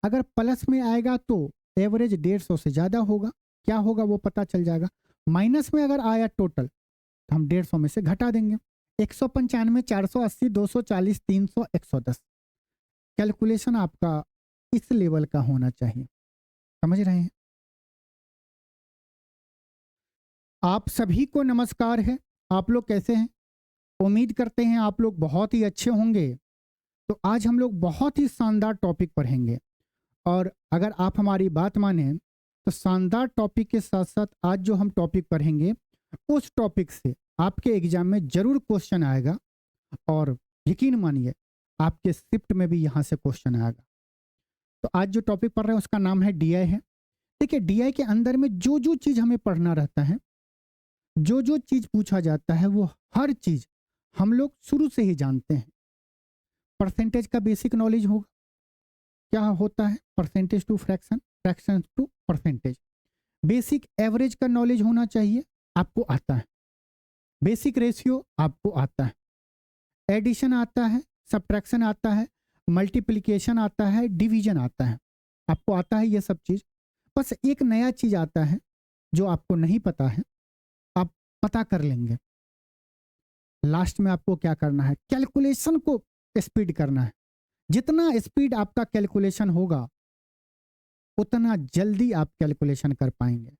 अगर प्लस में आएगा तो एवरेज 150 से ज़्यादा होगा, क्या होगा वो पता चल जाएगा। माइनस में अगर आया टोटल तो हम 150 में से घटा देंगे। 195, 480, 240, 300, 110। कैलकुलेशन आपका इस लेवल का होना चाहिए, समझ रहे हैं। आप सभी को नमस्कार है। आप लोग कैसे हैं? उम्मीद करते हैं आप लोग बहुत ही अच्छे होंगे। तो आज हम लोग बहुत ही शानदार टॉपिक पढ़ेंगे, और अगर आप हमारी बात माने तो शानदार टॉपिक के साथ साथ आज जो हम टॉपिक पढ़ेंगे उस टॉपिक से आपके एग्जाम में जरूर क्वेश्चन आएगा, और यकीन मानिए आपके शिफ्ट में भी यहाँ से क्वेश्चन आएगा। तो आज जो टॉपिक पढ़ रहे हैं उसका नाम है डीआई है। देखिए, डीआई के अंदर में जो जो चीज़ हमें पढ़ना रहता है, जो जो चीज़ पूछा जाता है, वो हर चीज़ हम लोग शुरू से ही जानते हैं। परसेंटेज का बेसिक नॉलेज होगा, क्या होता है percentage to fraction, fraction to percentage. Basic average का नॉलेज होना चाहिए, आपको आता है। बेसिक रेशियो आपको आता है, एडिशन आता है, सब्ट्रैक्शन आता है, मल्टीप्लिकेशन आता है, डिवीजन आता है, आपको आता है ये सब चीज़। बस एक नया चीज़ आता है जो आपको नहीं पता है, आप पता कर लेंगे। लास्ट में आपको क्या करना है, कैलकुलेशन को स्पीड करना है। जितना स्पीड आपका कैलकुलेशन होगा उतना जल्दी आप कैलकुलेशन कर पाएंगे।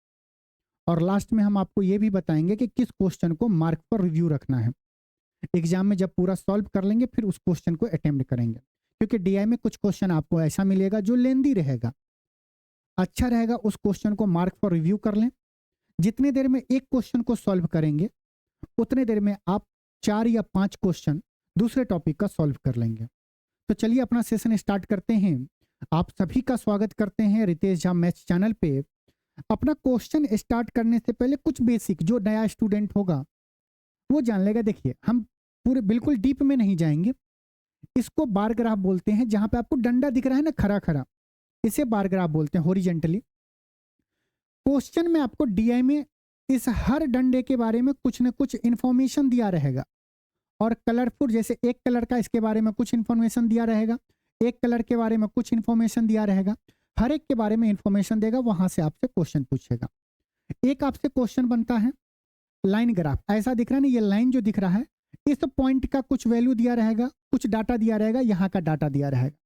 और लास्ट में हम आपको ये भी बताएंगे कि किस क्वेश्चन को मार्क पर रिव्यू रखना है। एग्जाम में जब पूरा सॉल्व कर लेंगे फिर उस क्वेश्चन को अटेम्प्ट करेंगे, क्योंकि डीआई में कुछ क्वेश्चन आपको ऐसा मिलेगा जो लेंदी रहेगा। अच्छा रहेगा उस क्वेश्चन को मार्क पर रिव्यू कर लें। जितने देर में एक क्वेश्चन को सॉल्व करेंगे उतने देर में आप 4 या 5 क्वेश्चन दूसरे टॉपिक का सॉल्व कर लेंगे। तो चलिए अपना सेशन स्टार्ट करते हैं। आप सभी का स्वागत करते हैं रितेश झा मैथ्स चैनल पे। अपना क्वेश्चन स्टार्ट करने से पहले कुछ बेसिक जो नया स्टूडेंट होगा वो जान लेगा। देखिए, हम पूरे बिल्कुल डीप में नहीं जाएंगे। इसको बार ग्राफ बोलते हैं, जहां पे आपको डंडा दिख रहा है ना खड़ा खड़ा, इसे बार ग्राफ बोलते हैं, हॉरिजेंटली। क्वेश्चन में आपको डीआई में इस हर डंडे के बारे में कुछ न कुछ इंफॉर्मेशन दिया रहेगा, और कलरफुल, जैसे एक कलर का इसके बारे में कुछ इंफॉर्मेशन दिया रहेगा, एक कलर के बारे में कुछ इंफॉर्मेशन दिया रहेगा, हर एक के बारे में इंफॉर्मेशन देगा, वहां से आपसे क्वेश्चन पूछेगा। एक आपसे क्वेश्चन बनता है लाइन ग्राफ, ऐसा दिख रहा है ना, ये लाइन जो दिख रहा है, इस पॉइंट का कुछ वैल्यू दिया रहेगा, कुछ डाटा दिया रहेगा, यहाँ का डाटा दिया रहेगा,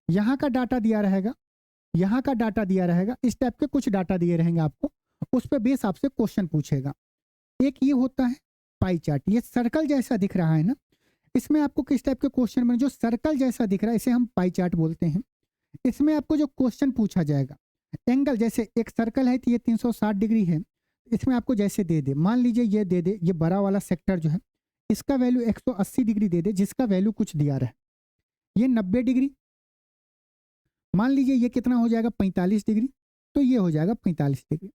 यहाँ का डाटा दिया रहेगा, यहाँ का डाटा दिया रहेगा, इस टाइप के कुछ डाटा दिए रहेंगे आपको। उस पर बेस आपसे क्वेश्चन पूछेगा। एक ये होता है पाई चार्ट, ये सर्कल जैसा दिख रहा है ना, इसमें आपको किस टाइप के क्वेश्चन में जो सर्कल जैसा दिख रहा है इसे हम पाई चार्ट बोलते हैं। इसमें आपको जो क्वेश्चन पूछा जाएगा, एंगल, जैसे एक सर्कल है तो ये 360 डिग्री है, इसमें आपको जैसे दे दे, मान लीजिए ये दे दे, ये बड़ा वाला सेक्टर जो है इसका वैल्यू 180 डिग्री दे दे, जिसका वैल्यू कुछ दिया रहे, ये 90 डिग्री, मान लीजिए ये कितना हो जाएगा 45 डिग्री, तो ये हो जाएगा 45 डिग्री।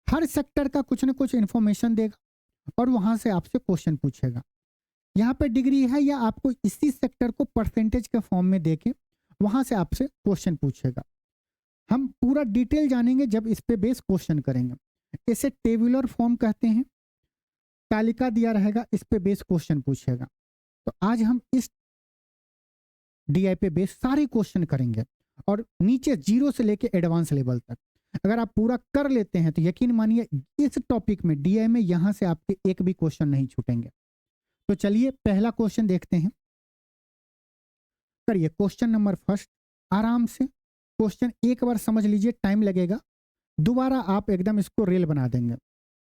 हर सेक्टर का कुछ ना कुछ इंफॉर्मेशन देगा और वहां से आपसे क्वेश्चन पूछेगा। यहाँ पे डिग्री है, या आपको इसी सेक्टर को परसेंटेज के फॉर्म में देके वहां से आपसे क्वेश्चन पूछेगा। हम पूरा डिटेल जानेंगे जब इस पे बेस क्वेश्चन करेंगे। इसे टेबुलर फॉर्म कहते हैं, तालिका दिया रहेगा, इस पे बेस क्वेश्चन पूछेगा। तो आज हम इस डीआई पे बेस सारे क्वेश्चन करेंगे, और नीचे जीरो से लेके एडवांस लेवल तक अगर आप पूरा कर लेते हैं तो यकीन मानिए इस टॉपिक में डीआई में यहां से आपके एक भी क्वेश्चन नहीं छूटेंगे। तो चलिए पहला क्वेश्चन देखते हैं। करिए क्वेश्चन नंबर फर्स्ट, आराम से क्वेश्चन एक बार समझ लीजिए, टाइम लगेगा, दोबारा आप एकदम इसको रेल बना देंगे,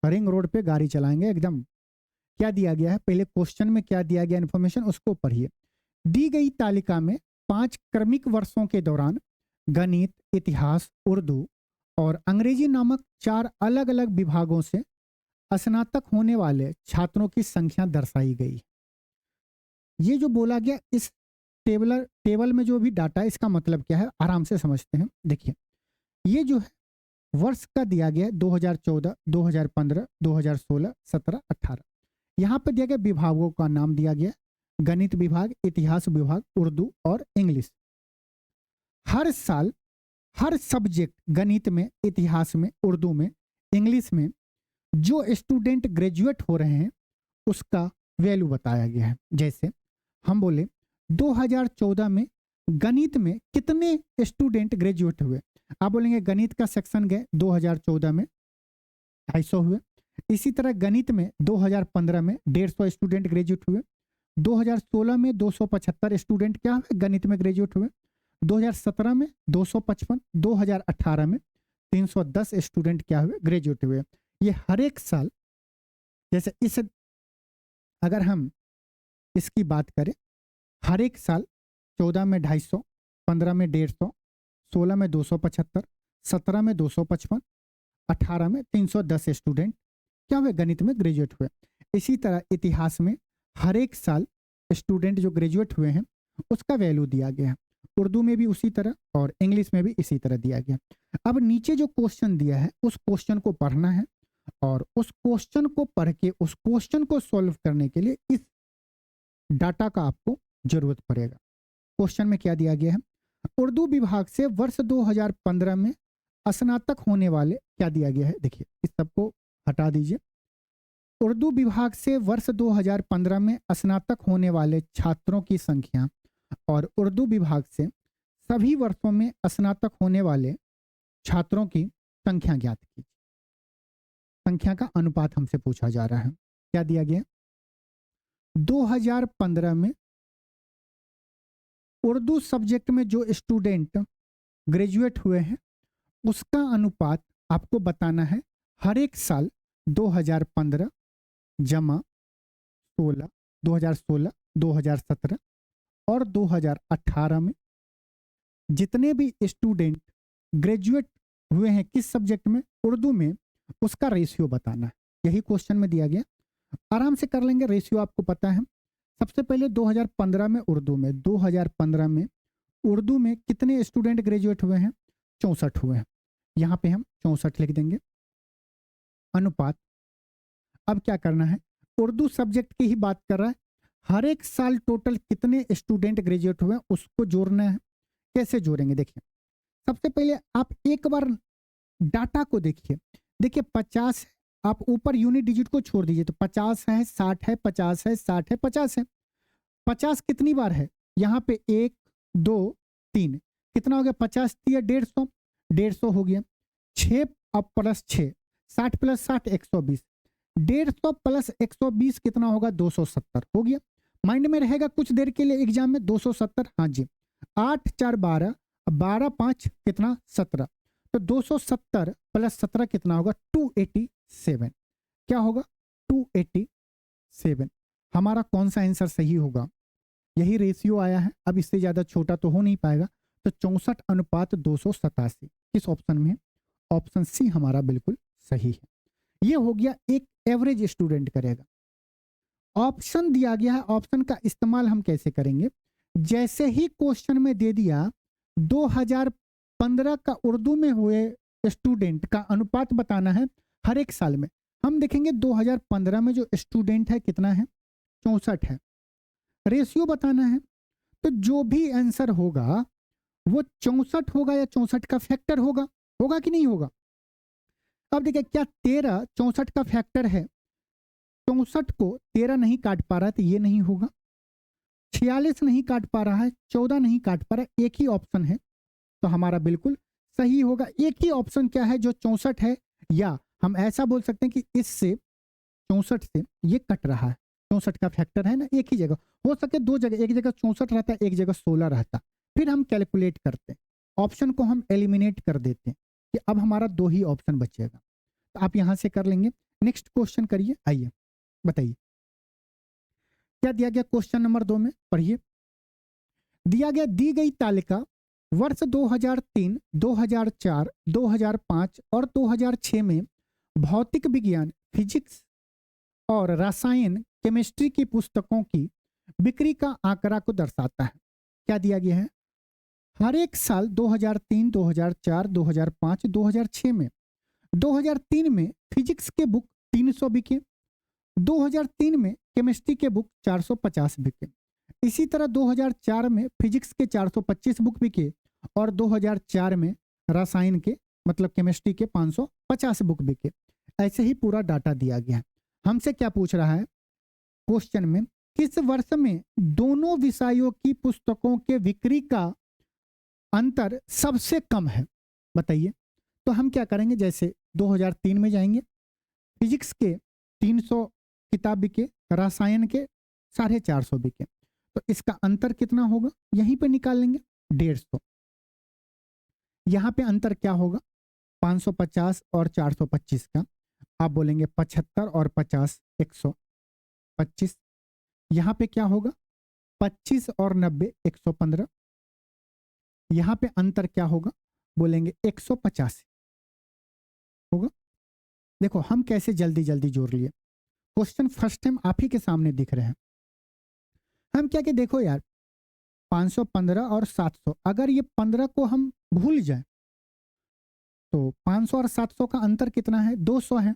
रिंग रोड पे गाड़ी चलाएंगे एकदम। क्या दिया गया है, पहले क्वेश्चन में क्या दिया गया इन्फॉर्मेशन उसको पढ़िए। दी गई तालिका में 5 क्रमिक वर्षों के दौरान गणित, इतिहास, उर्दू और अंग्रेजी नामक 4 अलग अलग विभागों से स्नातक होने वाले छात्रों की संख्या दर्शाई गई। ये जो बोला गया इस टेबल में जो भी डाटा है इसका मतलब क्या है, आराम से समझते हैं। देखिए, ये जो है वर्ष का दिया गया 2014, 2015, 2016, 17, 18। यहाँ पर दिया गया विभागों का नाम दिया गया, गणित विभाग, इतिहास विभाग, उर्दू और इंग्लिश। हर साल हर सब्जेक्ट, गणित में, इतिहास में, उर्दू में, इंग्लिश में जो स्टूडेंट ग्रेजुएट हो रहे हैं उसका वैल्यू बताया गया है। जैसे हम बोले 2014 में गणित में कितने स्टूडेंट ग्रेजुएट हुए? आप बोलेंगे गणित का सेक्शन गए 2014 में 250 हुए। इसी तरह गणित में 2015 में 150 स्टूडेंट ग्रेजुएट हुए। 2016 में 275 स्टूडेंट क्या हुए? गणित में ग्रेजुएट हुए। 2017 में 255, 2018 में 310 स्टूडेंट क्या हुए? ग्रेजुएट हुए। ये हर एक साल, जैसे इस, अगर हम इसकी बात करें, हर एक साल 14 में 250, 15 में 150, 16 में 275, 17 में 255, 18 में 310 स्टूडेंट क्या हुए? गणित में ग्रेजुएट हुए। इसी तरह इतिहास में हर एक साल स्टूडेंट जो ग्रेजुएट हुए हैं उसका वैल्यू दिया गया है। उर्दू में भी उसी तरह और इंग्लिश में भी इसी तरह दिया गया। अब नीचे जो क्वेश्चन दिया है उस क्वेश्चन को पढ़ना है और उस क्वेश्चन को पढ़ के उस क्वेश्चन को सॉल्व करने के लिए इस डाटा का आपको जरूरत पड़ेगा। क्वेश्चन में क्या दिया गया है? उर्दू विभाग से वर्ष 2015 में स्नातक होने वाले, क्या दिया गया है देखिए, इस सबको हटा दीजिए। उर्दू विभाग से वर्ष 2015 में स्नातक होने वाले छात्रों की संख्या और उर्दू विभाग से सभी वर्षों में स्नातक होने वाले छात्रों की संख्या ज्ञात कीजिए। संख्या का अनुपात हमसे पूछा जा रहा है। क्या दिया गया? 2015 में उर्दू सब्जेक्ट में जो स्टूडेंट ग्रेजुएट हुए हैं उसका अनुपात आपको बताना है हर एक साल 2015 जमा 16, 2016, 2017 और 2018 में जितने भी स्टूडेंट ग्रेजुएट हुए हैं किस सब्जेक्ट में? उर्दू में, उसका रेशियो बताना है। यही क्वेश्चन में दिया गया। आराम से कर लेंगे, रेशियो आपको पता है। सबसे पहले 2015 में उर्दू में, 2015 में उर्दू में कितने स्टूडेंट ग्रेजुएट हुए हैं? 64 हुए हैं। यहाँ पे हम 64 लिख देंगे। अनुपात, अब क्या करना है? उर्दू सब्जेक्ट की ही बात कर रहा है। हर एक साल टोटल कितने स्टूडेंट ग्रेजुएट हुए हैं उसको जोड़ना है। कैसे जोड़ेंगे? देखिए, सबसे पहले आप एक बार डाटा को देखिए। देखिए 50 है, आप ऊपर यूनिट डिजिट को छोड़ दीजिए तो 50 है, 60 है, 50 है, 60 है, 50 है। 50 कितनी बार है? यहाँ पे 1, 2, 3, कितना हो गया? 50 दिया 150, 150 हो गया। 6 अब प्लस 6, 60 प्लस 60 120, 150 प्लस 120 कितना होगा? 270 हो गया। माइंड में रहेगा कुछ देर के लिए एग्जाम में 270। हाँ जी, 8 4 12, 12 5 कितना? 17। तो 270 प्लस 17 कितना होगा? 287। क्या होगा? 287। हमारा कौन सा आंसर सही होगा? यही रेशियो आया है, अब इससे ज्यादा छोटा तो हो नहीं पाएगा। तो 64 अनुपात 287 किस ऑप्शन में है? ऑप्शन सी हमारा बिल्कुल सही है। ये हो गया एक एवरेज स्टूडेंट करेगा। ऑप्शन दिया गया है, ऑप्शन का इस्तेमाल हम कैसे करेंगे? जैसे ही क्वेश्चन में दे दिया 2015 का उर्दू में हुए स्टूडेंट का अनुपात बताना है हर एक साल में। हम देखेंगे 2015 में जो स्टूडेंट है कितना है? 64 है। रेशियो बताना है, तो जो भी आंसर होगा वो 64 होगा या 64 का फैक्टर होगा? होगा कि नहीं होगा? अब देखिए, क्या 13 64 का फैक्टर है? 64 को 13 नहीं काट पा रहा है तो ये नहीं होगा। 46 नहीं काट पा रहा है, 14 नहीं काट पा रहा है, एक ही ऑप्शन है तो हमारा बिल्कुल सही होगा। एक ही ऑप्शन क्या है? जो 64 है, या हम ऐसा बोल सकते हैं कि इससे 64 से ये कट रहा है। 64 का फैक्टर है ना, एक ही जगह हो सके, दो जगह, एक जगह 64 रहता है, एक जगह 16 रहता। फिर हम कैलकुलेट करते हैं, ऑप्शन को हम एलिमिनेट कर देते हैं कि अब हमारा दो ही ऑप्शन बचेगा। तो आप यहां से कर लेंगे। नेक्स्ट क्वेश्चन करिए, आइए बताइए क्या दिया गया क्वेश्चन नंबर 2 में। पढ़िए, दिया गया दी गई तालिका वर्ष 2003, 2004, 2005 और 2006 में भौतिक विज्ञान, फिजिक्स और रसायन, केमिस्ट्री की पुस्तकों की बिक्री का आंकड़ा को दर्शाता है। क्या दिया गया है? हर एक साल 2003, 2004, 2005, 2006 में 2003 में फिजिक्स के बुक 300 बिके, 2003 में केमिस्ट्री के बुक 450 बिके। इसी तरह 2004 में फिजिक्स के 425 बुक बिके और 2004 में रसायन के मतलब केमिस्ट्री के 550 बुक बिके। ऐसे ही पूरा डाटा दिया गया है। हमसे क्या पूछ रहा है क्वेश्चन में? किस वर्ष में दोनों विषयों की पुस्तकों के बिक्री का अंतर सबसे कम है, बताइए। तो हम क्या करेंगे, जैसे 2003 में जाएंगे, फिजिक्स के 300 किताब बिके, रसायन के 450 बिके, तो इसका अंतर कितना होगा यहीं पे निकाल लेंगे, 150। यहाँ पे अंतर क्या होगा, 550 और 425 का, आप बोलेंगे 75 और 50, 125। यहाँ पे क्या होगा, 25 और 90, 115। यहाँ पे अंतर क्या होगा, बोलेंगे 185 होगा। देखो हम कैसे जल्दी जल्दी जोड़ लिए, क्वेश्चन फर्स्ट टाइम आप ही के सामने दिख रहे हैं। हम क्या कि देखो यार, 515 और 700, अगर ये 15 को हम भूल जाए तो 500 और 700 का अंतर कितना है, 200 है।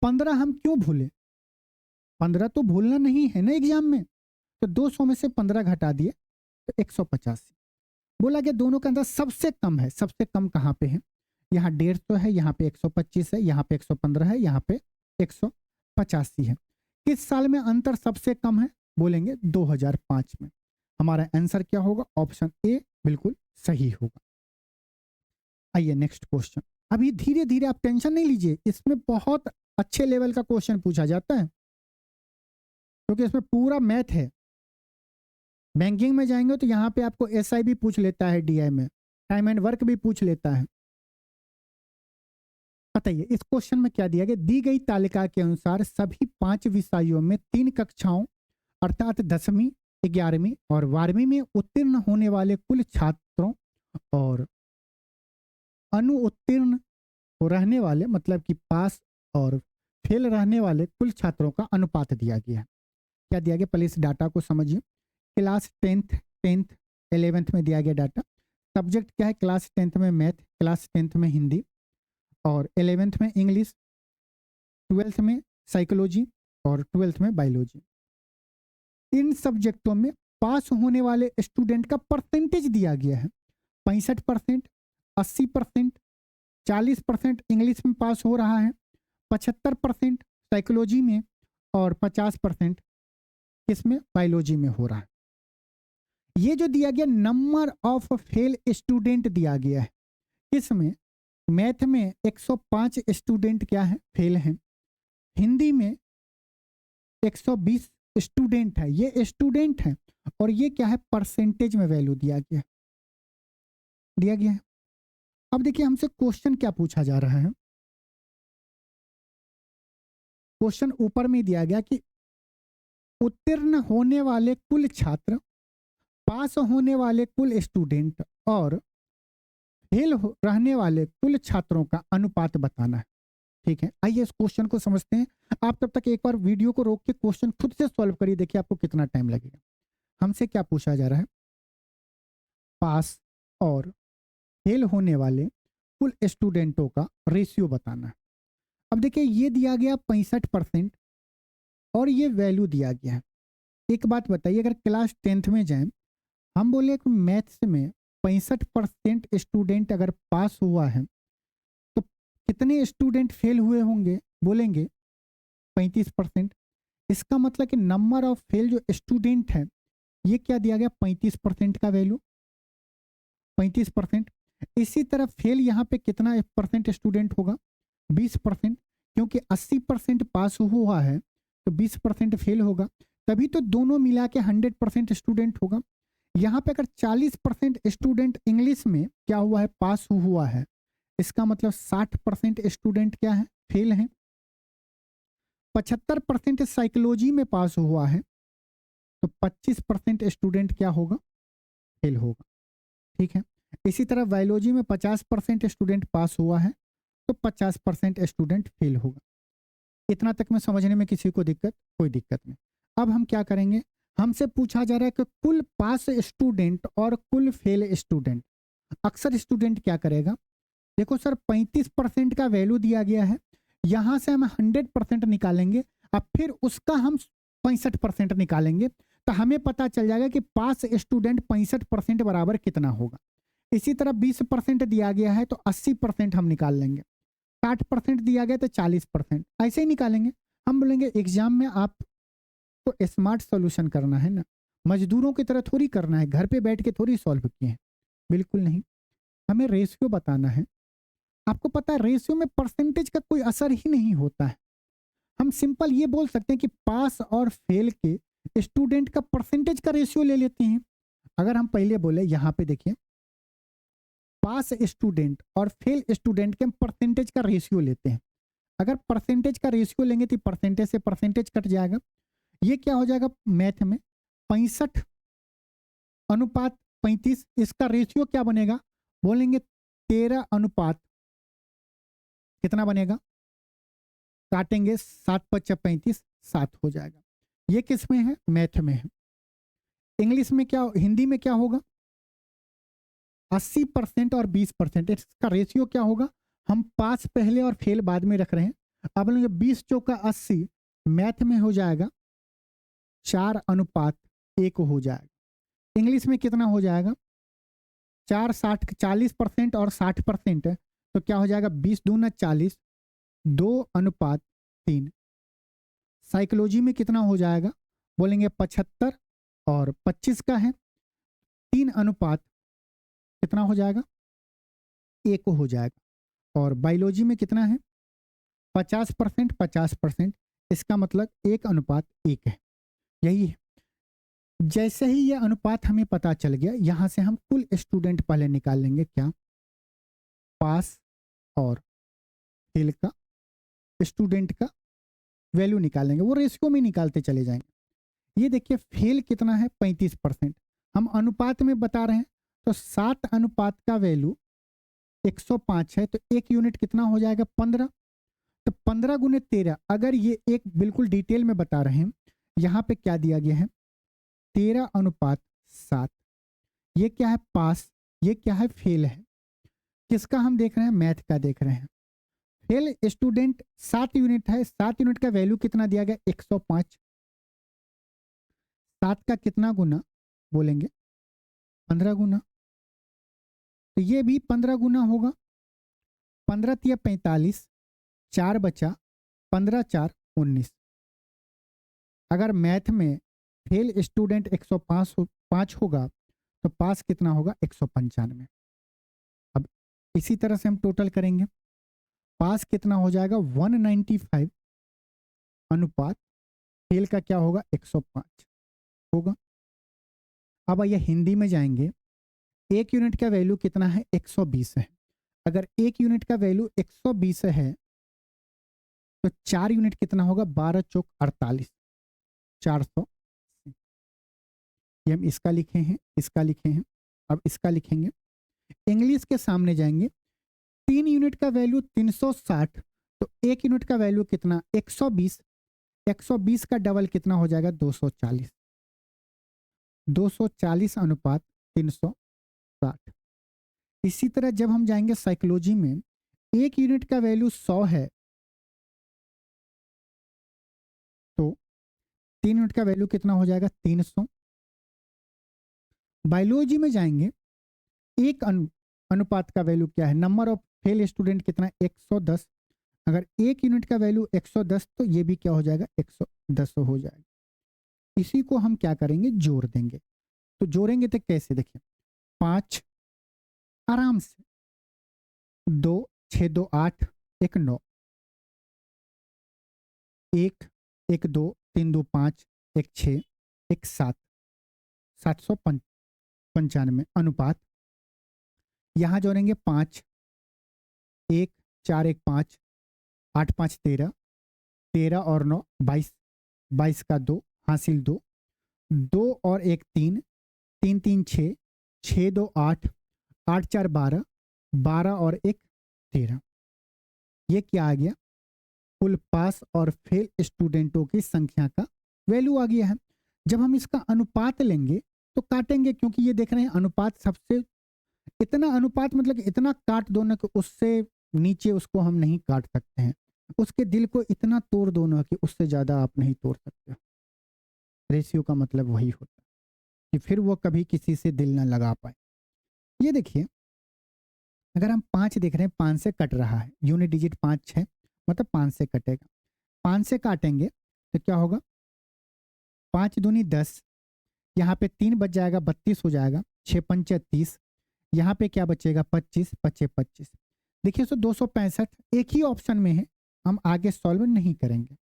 15 हम क्यों भूले, 15 तो भूलना नहीं है ना एग्जाम में, तो 200 में से 15 घटा दिए तो 185। बोला कि दोनों का अंतर सबसे कम है, सबसे कम कहाँ पे है, यहाँ 150 है, यहाँ पे 125 है, यहाँ पे 115 है, यहाँ पे 185 है। किस साल में अंतर सबसे कम है, बोलेंगे 2005 में। हमारा आंसर क्या होगा, ऑप्शन ए बिल्कुल सही होगा। आइए नेक्स्ट क्वेश्चन। अभी धीरे धीरे आप टेंशन नहीं लीजिए, इसमें बहुत अच्छे लेवल का क्वेश्चन पूछा जाता है, क्योंकि इसमें पूरा मैथ है। बैंकिंग में जाएंगे तो यहाँ पे आपको एसआई भी पूछ लेता है, डीआई में टाइम एंड वर्क भी पूछ लेता है। बताइए इस क्वेश्चन में क्या दिया गया, दी गई तालिका के अनुसार सभी 5 विषयों में 3 कक्षाओं अर्थात 10वीं, 11वीं और 12वीं में उत्तीर्ण होने वाले कुल छात्रों और अनुउत्तीर्ण रहने वाले, मतलब कि पास और फेल रहने वाले कुल छात्रों का अनुपात दिया गया है। क्या दिया गया, पहले इस डाटा को समझिए। क्लास 10th 11th में दिया गया डाटा। सब्जेक्ट क्या है, क्लास 10th में मैथ, क्लास 10th में हिंदी और 11th में इंग्लिश, 12th में साइकोलॉजी और 12th में बायोलॉजी। इन सब्जेक्टों में पास होने वाले स्टूडेंट का परसेंटेज दिया गया है, 65%, 80%, 40% इंग्लिश में पास हो रहा है, 75% साइकोलॉजी में और 50% किसमें, बायोलॉजी में हो रहा है। ये जो दिया गया नंबर ऑफ फेल स्टूडेंट दिया गया है, किसमें, मैथ में 105 स्टूडेंट क्या है, फेल हैं। हिंदी में 120 स्टूडेंट है, ये स्टूडेंट है, और ये क्या है, परसेंटेज में वैल्यू दिया गया है। अब देखिए हमसे क्वेश्चन क्या पूछा जा रहा है, क्वेश्चन ऊपर में दिया गया कि उत्तीर्ण होने वाले कुल छात्र, पास होने वाले कुल स्टूडेंट और फेल रहने वाले कुल छात्रों का अनुपात बताना है। ठीक है, आइए इस क्वेश्चन को समझते हैं। आप तब तक एक बार वीडियो को रोक के क्वेश्चन खुद से सॉल्व करिए, देखिए आपको कितना टाइम लगेगा। हमसे क्या पूछा जा रहा है, पास और फेल होने वाले कुल स्टूडेंटों का रेशियो बताना है। अब देखिए ये दिया गया 65% और ये वैल्यू दिया गया है। एक बात बताइए, अगर क्लास 10th में जाएं, हम बोले कि मैथ्स में 65% स्टूडेंट अगर पास हुआ है तो कितने स्टूडेंट फेल हुए होंगे, बोलेंगे 35%। इसका मतलब कि नंबर ऑफ फेल जो स्टूडेंट है, ये क्या दिया गया, 35% का वैल्यू, 35%। इसी तरह फेल यहाँ पे कितना परसेंट स्टूडेंट होगा, 20%, क्योंकि 80% पास हुआ है तो 20% फेल होगा, तभी तो दोनों मिला के 100% स्टूडेंट होगा। यहाँ पे अगर 40% स्टूडेंट इंग्लिश में क्या हुआ है, पास हुआ है, इसका मतलब 60% स्टूडेंट क्या है, फेल हैं। 75% साइकोलॉजी में पास हुआ है तो 25% स्टूडेंट क्या होगा, फेल होगा। ठीक है, इसी तरह बायोलॉजी में 50% स्टूडेंट पास हुआ है तो 50% स्टूडेंट फेल होगा। इतना तक में समझने में किसी को दिक्कत, कोई दिक्कत नहीं। अब हम क्या करेंगे, हमसे पूछा जा रहा है कि कुल पास स्टूडेंट और कुल फेल स्टूडेंट। अक्सर स्टूडेंट क्या करेगा, देखो सर 35% का वैल्यू दिया गया है, यहां से हम 100% निकालेंगे, अब फिर उसका हम 65% निकालेंगे, तो हमें पता चल जाएगा कि पास स्टूडेंट 65% बराबर कितना होगा। इसी तरह 20% दिया गया है तो 80% हम निकाल लेंगे, 60% दिया गया तो 40%, ऐसे ही निकालेंगे। हम बोलेंगे एग्जाम में आपको स्मार्ट सॉल्यूशन करना है ना, मजदूरों की तरह थोड़ी करना है, घर पे बैठ के थोड़ी सॉल्व किए हैं। बिल्कुल नहीं। हमें रेशियो बताना है। आपको पता है रेशियो में परसेंटेज का कोई असर ही नहीं होता है। हम सिंपल ये बोल सकते हैं कि पास और फेल के स्टूडेंट का परसेंटेज का रेशियो ले लेते हैं। अगर हम पहले बोले यहाँ पे देखिए, पास स्टूडेंट और फेल स्टूडेंट के हम परसेंटेज का रेशियो लेते हैं। अगर परसेंटेज का रेशियो लेंगे तो परसेंटेज से परसेंटेज कट जाएगा। ये क्या हो जाएगा मैथ में, 65:35। इसका रेशियो क्या बनेगा, बोलेंगे 13 कितना बनेगा, काटेंगे 7×5 = 35, 7 हो जाएगा। ये किस में है, मैथ में है। इंग्लिश में क्या, हिंदी में क्या होगा, 80% और 20%। इसका रेशियो क्या होगा, हम पास पहले और फेल बाद में रख रहे हैं। अब बोलेंगे 20×4 = 80, मैथ में हो जाएगा 4:1 हो जाएगा। इंग्लिश में कितना हो जाएगा, 40% और 60% है, तो क्या हो जाएगा 20×2 = 40, 2:3। साइकोलॉजी में कितना हो जाएगा, बोलेंगे 75 और 25 का है, 3 अनुपात कितना हो जाएगा, 1 हो जाएगा। और बायोलॉजी में कितना है, 50% 50%, इसका मतलब 1:1 है। यही है। जैसे ही ये अनुपात हमें पता चल गया, यहां से हम कुल स्टूडेंट पहले निकाल लेंगे, क्या, पास और फेल का स्टूडेंट का वैल्यू निकालेंगे। वो रेशियो में निकालते चले जाएंगे। ये देखिए फेल कितना है, 35%। हम अनुपात में बता रहे हैं, तो 7 अनुपात का वैल्यू 105 है, तो 1 यूनिट कितना हो जाएगा, 15। तो 15×13, अगर ये एक बिल्कुल डिटेल में बता रहे हैं, यहाँ पे क्या दिया गया है, 13:7। ये क्या है, पास, ये क्या है, फेल है। किसका हम देख रहे हैं, मैथ का देख रहे हैं। फेल स्टूडेंट 7 यूनिट है, 7 यूनिट का वैल्यू कितना दिया गया, 105। 7 का कितना गुना, बोलेंगे 15 गुना, तो ये भी 15 गुना होगा। 15×3 = 45, 4 बचा, 15×4 = 19। अगर मैथ में फेल स्टूडेंट 105 होगा, तो पास कितना होगा, 195। अब इसी तरह से हम टोटल करेंगे, पास कितना हो जाएगा, 195 अनुपात फेल का क्या होगा, 105 होगा। अब आइए हिंदी में जाएंगे। 1 यूनिट का वैल्यू कितना है, 120 है। अगर 1 यूनिट का वैल्यू 120 है, तो 4 यूनिट कितना होगा, 12×4 = 48, 400। ये हम इसका लिखे हैं, इसका लिखे हैं। अब इसका लिखेंगे, इंग्लिश के सामने जाएंगे। 3 यूनिट का वैल्यू 360, तो 1 यूनिट का वैल्यू कितना, 120। 120 का डबल कितना हो जाएगा, 240। 240 अनुपात 360। इसी तरह जब हम जाएंगे साइकोलॉजी में, 1 यूनिट का वैल्यू 100 है, तो 3 यूनिट का वैल्यू कितना हो जाएगा, 300। बायोलॉजी में जाएंगे, एक अनुपात का वैल्यू क्या है, नंबर ऑफ फेल स्टूडेंट कितना, 110। अगर 1 यूनिट का वैल्यू 110, तो ये भी क्या हो जाएगा, 110 हो जाएगा। इसी को हम क्या करेंगे, जोड़ देंगे। तो जोड़ेंगे तो कैसे, देखिए 5 आराम से, 2 6 2 8 1 9, 1 1 2 3 2 5 1 6 1 7, 795 अनुपात। यहाँ जोड़ेंगे 5, 1 4 1 5, 8 5 13, 13 और 9 22, 22 का 2 हासिल 2, 2 और 1 3, 3 3 6, 6 2 8, 8 4 12, 12 और 1 13। ये क्या आ गया, कुल पास और फेल स्टूडेंटों की संख्या का वैल्यू आ गया है। जब हम इसका अनुपात लेंगे तो काटेंगे, क्योंकि ये देख रहे हैं अनुपात सबसे, इतना अनुपात मतलब इतना काट दो ना कि उससे नीचे उसको हम नहीं काट सकते हैं। उसके दिल को इतना तोड़ दो ना कि उससे ज़्यादा आप नहीं तोड़ सकते। रेशियो का मतलब वही होता है कि फिर वो कभी किसी से दिल ना लगा पाए। ये देखिए, अगर हम 5 देख रहे हैं, 5 से कट रहा है, यूनिट डिजिट 5 है, मतलब 5 से कटेगा। 5 से काटेंगे तो क्या होगा, 5 दूनी 10, यहाँ पे 3 बच जाएगा, 32 हो जाएगा, 6 पंचे 30, यहाँ पे क्या बचेगा 25, 25 25। देखिए सो 265 एक ही ऑप्शन में है, हम आगे सॉल्व नहीं करेंगे।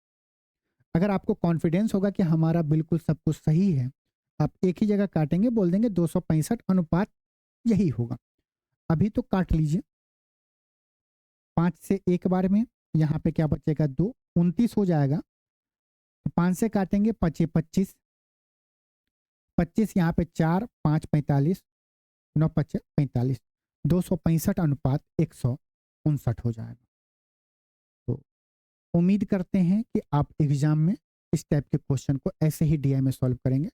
अगर आपको कॉन्फिडेंस होगा कि हमारा बिल्कुल सब कुछ सही है, आप एक ही जगह काटेंगे, बोल देंगे 265 अनुपात यही होगा। अभी तो काट लीजिए 5 से एक बार में, यहाँ पे क्या बचेगा 2, 29 हो जाएगा। तो 5 से काटेंगे 25 25, 25 यहाँ पे 4 5 45, 9 5 45, 265 अनुपात 159 हो जाएगा। तो उम्मीद करते हैं कि आप एग्जाम में इस टाइप के क्वेश्चन को ऐसे ही डीआई में सॉल्व करेंगे।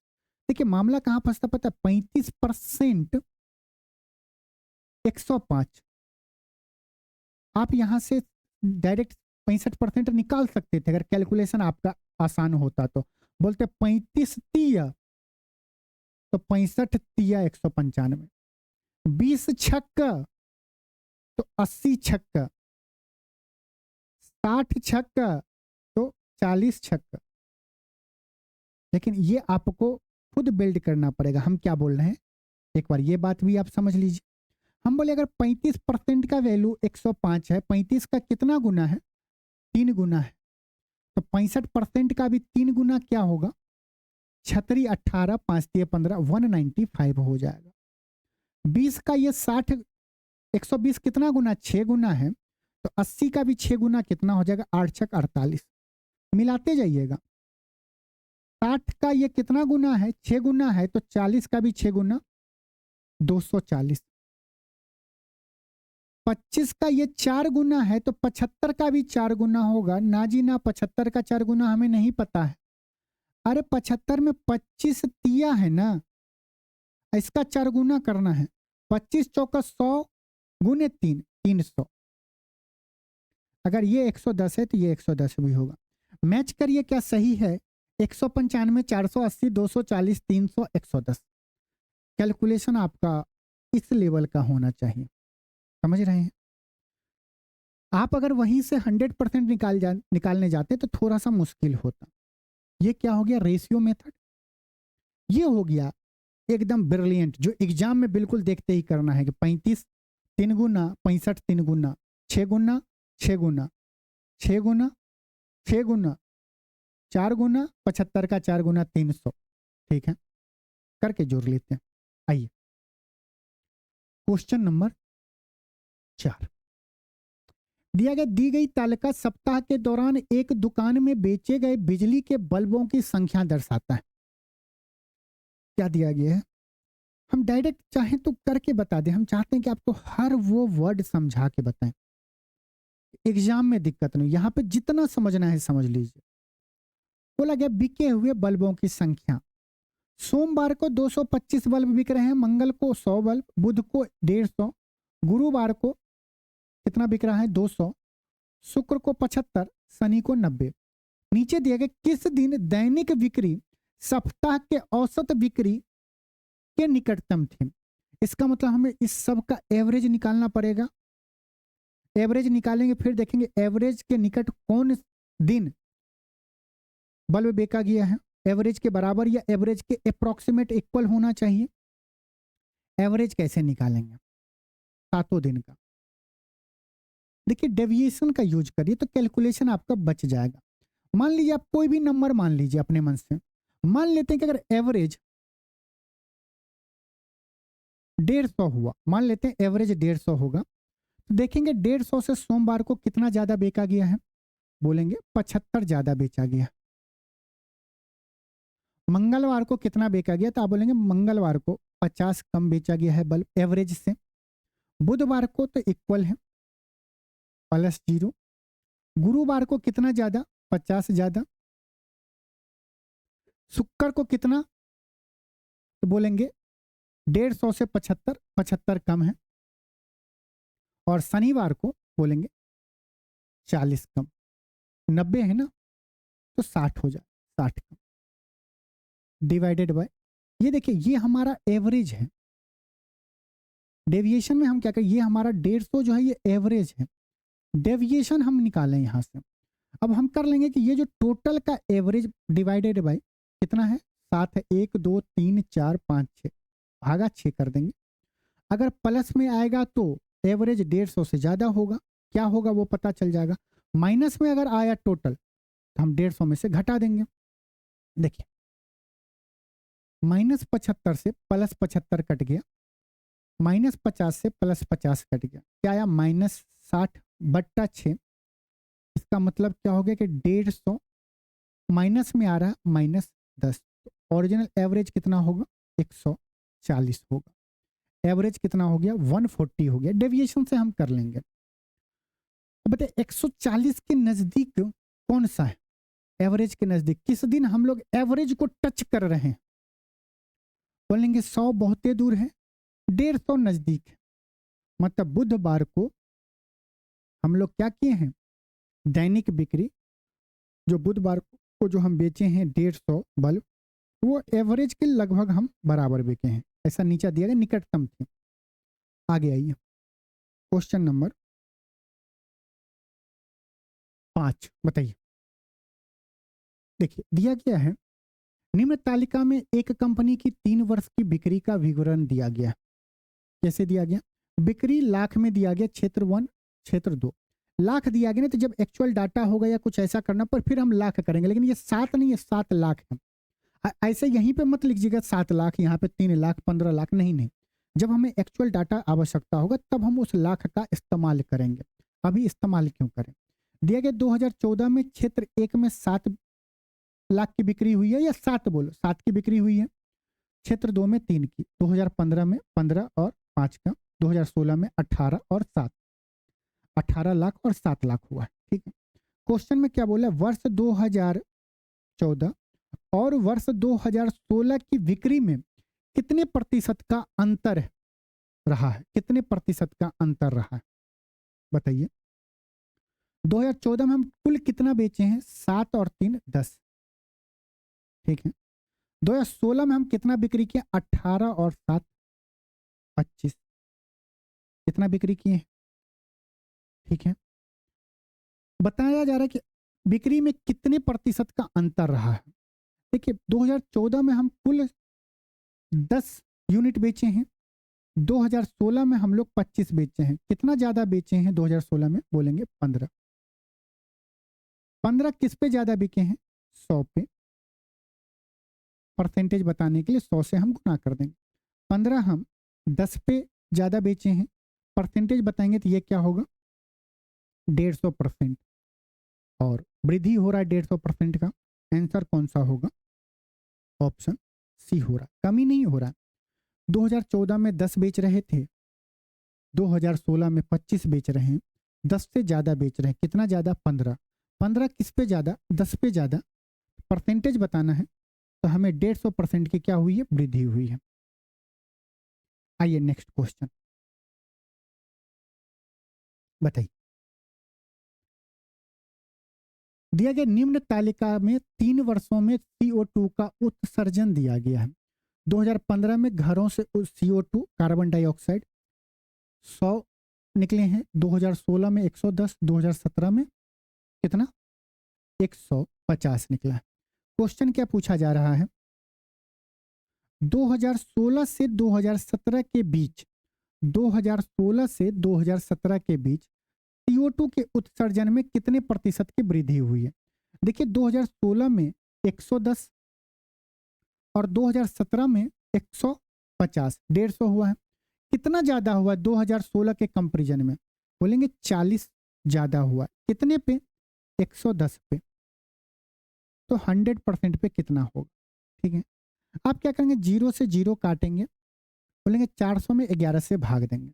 देखिए मामला कहाँ फंसता पता है, 35% 105, आप यहां से डायरेक्ट 65% निकाल सकते थे अगर कैलकुलेशन आपका आसान होता। तो बोलते 35 तिया तो 65 तिया 195, 20 छक्का तो 80 छक्का, 60 छक्का तो 40 छक्का। लेकिन ये आपको खुद बिल्ड करना पड़ेगा। हम क्या बोल रहे हैं, एक बार ये बात भी आप समझ लीजिए। हम बोले अगर 35% का वैल्यू 105 है, 35 का कितना गुना है, 3 गुना है, तो 65% का भी 3 गुना क्या होगा, 36 18 5 15 195 हो जाएगा। 20 का ये 60, 120 कितना गुना, 6 गुना है, तो 80 का भी 6 गुना कितना हो जाएगा, 8 6 48, मिलाते जाइएगा। 60 का ये कितना गुना है, 6 गुना है, तो 40 का भी 6 गुना 240। 25 का ये 4 गुना है, तो 75 का भी 4 गुना होगा ना जी ना, 75 का 4 गुना हमें नहीं पता है। अरे 75 में 25 तिया है ना, इसका 4 गुना करना है। 25 चौका 100 गुने 3 300। अगर ये 110 है तो ये 110 भी होगा। मैच करिए क्या सही है, 195 480 240 300 110। कैलकुलेशन आपका इस लेवल का होना चाहिए, समझ रहे हैं। आप अगर वहीं से 100% निकालने जाते तो थोड़ा सा मुश्किल होता। ये क्या हो गया, रेशियो मेथड। ये हो गया एकदम ब्रिलियंट, जो एग्जाम में बिल्कुल देखते ही करना है कि 35 3 गुना, 65 3 गुना, 6 गुना 6 गुना, 6 गुना 6 गुना, 4 गुना, 75 का 4 गुना 300। ठीक है, करके जोड़ लेते हैं। आइए क्वेश्चन नंबर 4 दिया गया, दी गई तालिका सप्ताह के दौरान एक दुकान में बेचे गए बिजली के बल्बों की संख्या दर्शाता है। क्या दिया गया है, हम डायरेक्ट चाहें तो करके बता दें, हम चाहते हैं कि आपको हर वो वर्ड समझा के बताएं, एग्जाम में दिक्कत नहीं। यहां पे जितना समझना है समझ लीजिए। बोला गया बिके हुए बल्बों की संख्या, सोमवार को 225 बल्ब बिक रहे हैं, मंगल को 100 बल्ब, बुध को 150, गुरुवार को कितना बिक रहा है 200, शुक्र को 75, शनि को 90। नीचे दिया गया किस दिन दैनिक बिक्री सप्ताह के औसत बिक्री के निकटतम थे। इसका मतलब हमें इस सब का एवरेज निकालना पड़ेगा। एवरेज निकालेंगे फिर देखेंगे एवरेज के निकट कौन दिन बल्ब बेचा गया है, एवरेज के बराबर या एवरेज के अप्रोक्सीमेट इक्वल होना चाहिए। एवरेज कैसे निकालेंगे, 7 दिन का। देखिए डेविएशन का यूज करिए तो कैलकुलेशन आपका बच जाएगा। मान लीजिए आप कोई भी नंबर मान लीजिए अपने मन से, मान लेते हैं कि अगर एवरेज 150 हुआ, मान लेते हैं एवरेज 150 होगा, तो देखेंगे 150 से सोमवार को कितना ज्यादा बेचा गया है, बोलेंगे 75 ज्यादा बेचा गया। मंगलवार को कितना बेचा गया, तो आप बोलेंगे मंगलवार को 50 कम बेचा गया है बल्ब एवरेज से। बुधवार को तो इक्वल है +0। गुरुवार को कितना ज्यादा, 50 ज्यादा। शुक्र को कितना, तो बोलेंगे 150 से 75, 75 कम है। और शनिवार को बोलेंगे 40 कम, 90 है ना तो 60 हो जाए, 60 कम डिवाइडेड बाय, ये देखिए ये हमारा एवरेज है। डेविएशन में हम क्या करें, ये हमारा 150 जो है ये एवरेज है, डेविएशन हम निकालें यहां से। अब हम कर लेंगे कि ये जो टोटल का एवरेज डिवाइडेड बाय कितना है, 7 है, 1 2 3 4 5 6 भागा 6 कर देंगे। अगर प्लस में आएगा तो एवरेज 150 से ज़्यादा होगा, क्या होगा वो पता चल जाएगा। माइनस में अगर आया टोटल तो हम 150 में से घटा देंगे। देखिए -75 से +75 कट गया, -50 से +50 कट गया, क्या आया -60/6। इसका मतलब क्या हो गया कि 150 माइनस में आ रहा है -10। ओरिजिनल एवरेज कितना होगा 140 होगा, एवरेज कितना हो गया 140 हो गया। डेविएशन से हम कर लेंगे। अब बताइए 140 के नजदीक कौन सा है, एवरेज के नजदीक किस दिन हम लोग एवरेज को टच कर रहे हैं। बोलेंगे 100 बहुत दूर है, 150 नजदीक है। मतलब बुधवार को हम लोग क्या किए हैं, दैनिक बिक्री जो बुधवार को जो हम बेचे हैं 150 बल्ब, वो एवरेज के लगभग हम बराबर बेचे हैं। ऐसा नीचा दिया गया, निकटतम थे। आगे आइए क्वेश्चन नंबर 5 बताइए। देखिए दिया गया है निम्न तालिका में एक कंपनी की 3 वर्ष की बिक्री का विवरण दिया गया। कैसे दिया गया, बिक्री लाख में दिया गया, क्षेत्र 1 क्षेत्र 2 लाख दिया गया ना, तो जब एक्चुअल डाटा होगा या कुछ ऐसा करना पर फिर हम लाख करेंगे, लेकिन ये 7 नहीं है 7 लाख है। ऐसे यहीं पे मत लीजिएगा 7 लाख, यहाँ पे 3 लाख 15 लाख, नहीं नहीं, जब हमें एक्चुअल डाटा आवश्यकता होगा तब हम उस लाख का इस्तेमाल करेंगे, अभी इस्तेमाल क्यों करें। दिया गया 2014 में क्षेत्र 1 में 7 लाख की बिक्री हुई है, या 7 बोलो 7 की बिक्री हुई है, क्षेत्र 2 में 3 की, 2015 में 15 और 5 का, 2016 में 18 और 7, 18 लाख और 7 लाख हुआ है। ठीक है, क्वेश्चन में क्या बोला, वर्ष 2014 और वर्ष 2016 की बिक्री में कितने प्रतिशत का अंतर रहा है, कितने प्रतिशत का अंतर रहा है बताइए। 2014 में हम कुल कितना बेचे हैं, 7 और 3 10, ठीक है। 2016 में हम कितना बिक्री किए, 18 और 7 25, कितना बिक्री किए हैं, ठीक है। बताया जा रहा है कि बिक्री में कितने प्रतिशत का अंतर रहा है। देखिए 2014 में हम कुल 10 यूनिट बेचे हैं, 2016 में हम लोग 25 बेचे हैं। कितना ज्यादा बेचे हैं 2016 में, बोलेंगे 15। 15 किस पे ज्यादा बिके हैं, 100 पे। परसेंटेज बताने के लिए 100 से हम गुना कर देंगे। 15 हम 10 पे ज्यादा बेचे हैं, परसेंटेज बताएंगे तो ये क्या होगा 150%, और वृद्धि हो रहा है 150% का। आंसर कौन सा होगा, ऑप्शन सी हो रहा है, कमी नहीं हो रहा है। 2014 में 10 बेच रहे थे, 2016 में 25 बेच रहे हैं, 10 से ज्यादा बेच रहे हैं। कितना ज्यादा, 15। 15 किस पे ज्यादा, 10 पे ज्यादा। परसेंटेज बताना है तो हमें 150% की क्या हुई है, वृद्धि हुई है। आइए नेक्स्ट क्वेश्चन बताइए। दिया गया निम्न तालिका में 3 वर्षों में CO2 का उत्सर्जन दिया गया है। 2015 में घरों से CO2 कार्बन डाइऑक्साइड 100 निकले हैं, 2016 में 110, 2017 में कितना 150 निकला है। क्वेश्चन क्या पूछा जा रहा है, 2016 से 2017 के बीच, 2016 से 2017 के बीच CO2 के उत्सर्जन में कितने प्रतिशत की वृद्धि हुई है। देखिए 2016 में 110 और 2017 में 150, 150 हुआ है। कितना ज्यादा हुआ 2016 के कंपैरिजन में, बोलेंगे 40 ज्यादा हुआ। कितने पे, 110 पे। तो 100% पे कितना होगा, ठीक है। आप क्या करेंगे, 0 से 0 काटेंगे, बोलेंगे 400 में 11 से भाग देंगे।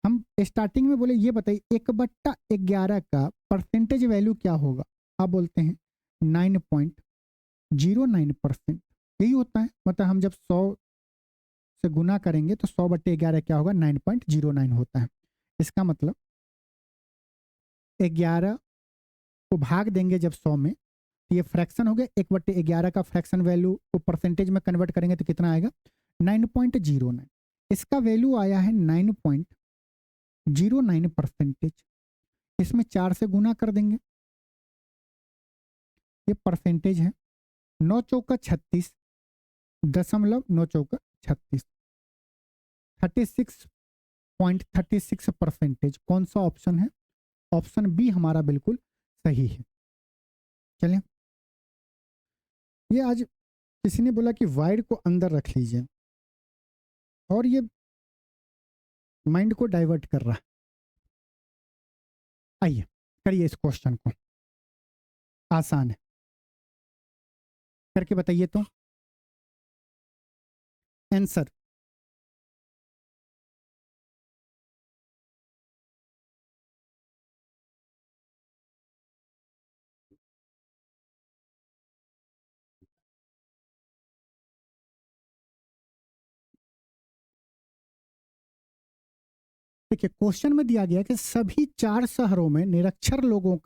हम स्टार्टिंग में बोले ये बताइए 1/11 का परसेंटेज वैल्यू क्या होगा। आप बोलते हैं 9.09%, यही होता है। मतलब हम जब 100 से गुना करेंगे तो 100/11 क्या होगा, 9.09 होता है। इसका मतलब 11 को भाग देंगे जब 100 में, तो ये फ्रैक्शन हो गया। 1/11 का फ्रैक्शन वैल्यू को परसेंटेज में कन्वर्ट करेंगे तो कितना आएगा, 9.09। इसका वैल्यू आया है 9.09%। इसमें 4 से गुना कर देंगे, ये परसेंटेज है। 9 चौका 36, 0.9 चौका 36, 0.36%। कौन सा ऑप्शन है? ऑप्शन बी हमारा बिल्कुल सही है। चलिए, ये आज किसी ने बोला कि वायर को अंदर रख लीजिए और ये माइंड को डाइवर्ट कर रहा है। आइए करिए इस क्वेश्चन को, आसान है, करके बताइए तो आंसर। देखिए, क्वेश्चन में दिया गया कि सभी 4 शहरों में निरक्षर लोगों